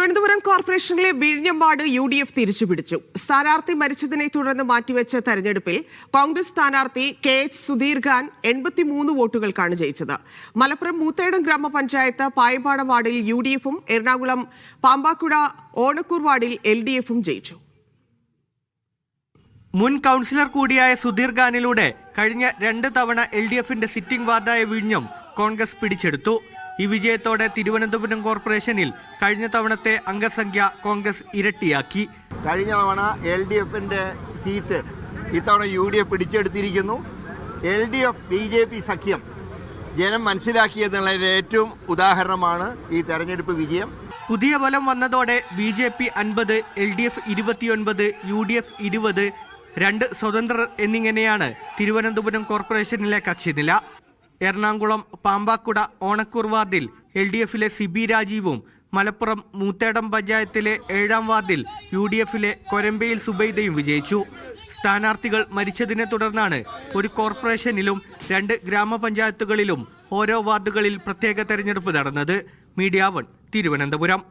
തിരുവനന്തപുരം കോർപ്പറേഷനിലെ വിഴിഞ്ഞം ward UDF തിരിച്ചുപിടിച്ചു. സ്ഥാനാർത്ഥി മരിച്ചതിനെ തുടർന്ന് മാറ്റിവെച്ച തെരഞ്ഞെടുപ്പിൽ കോൺഗ്രസ് സ്ഥാനാർത്ഥി KH സുധീർ ഖാൻ 83 വോട്ടുകൾക്കാണ് ജയിച്ചത്. മലപ്പുറം മൂത്തേടം ഗ്രാമപഞ്ചായത്ത് പായമ്പാട വാർഡിൽ UDFും എറണാകുളം പാമ്പാക്കുട ഓണക്കൂർ വാർഡിൽ LDFും ജയിച്ചു. മുൻ കൗൺസിലർ കൂടിയായ സുധീർ ഖാനിലൂടെ കഴിഞ്ഞ 2 തവണ LDFിന്റെ സിറ്റിംഗ് വാർഡായ വിഴിഞ്ഞം കോൺഗ്രസ് പിടിച്ചെടുത്തു. ഈ വിജയത്തോടെ തിരുവനന്തപുരം കോർപ്പറേഷനിൽ കഴിഞ്ഞ തവണത്തെ അംഗസംഖ്യ കോൺഗ്രസ് ഇരട്ടിയാക്കി. കഴിഞ്ഞ തവണ LDFിന്റെ സീറ്റ് ഇത്തവണ UDF പിടിച്ചെടുത്തിരിക്കുന്നു. LDF BJP സഖ്യം ജനം മനസ്സിലാക്കിയതിനുള്ള ഏറ്റവും ഉദാഹരണമാണ് ഈ തെരഞ്ഞെടുപ്പ് വിജയം. പുതിയ ബലം വന്നതോടെ BJP 50, LDF 29, UDF 20, 2 സ്വതന്ത്രർ എന്നിങ്ങനെയാണ് തിരുവനന്തപുരം കോർപ്പറേഷനിലെ കക്ഷിനില. എറണാകുളം പാമ്പാക്കുട ഓണക്കൂർ വാർഡിൽ LDFിലെ സിബി രാജീവും മലപ്പുറം മൂത്തേടം പഞ്ചായത്തിലെ 7ാം വാർഡിൽ UDFിലെ കൊരമ്പയിൽ സുബൈദയും വിജയിച്ചു. സ്ഥാനാർത്ഥികൾ മരിച്ചതിനെ തുടർന്നാണ് ഒരു കോർപ്പറേഷനിലും 2 ഗ്രാമപഞ്ചായത്തുകളിലും ഓരോ വാർഡുകളിൽ പ്രത്യേക തെരഞ്ഞെടുപ്പ് നടന്നത്. മീഡിയ 1 തിരുവനന്തപുരം.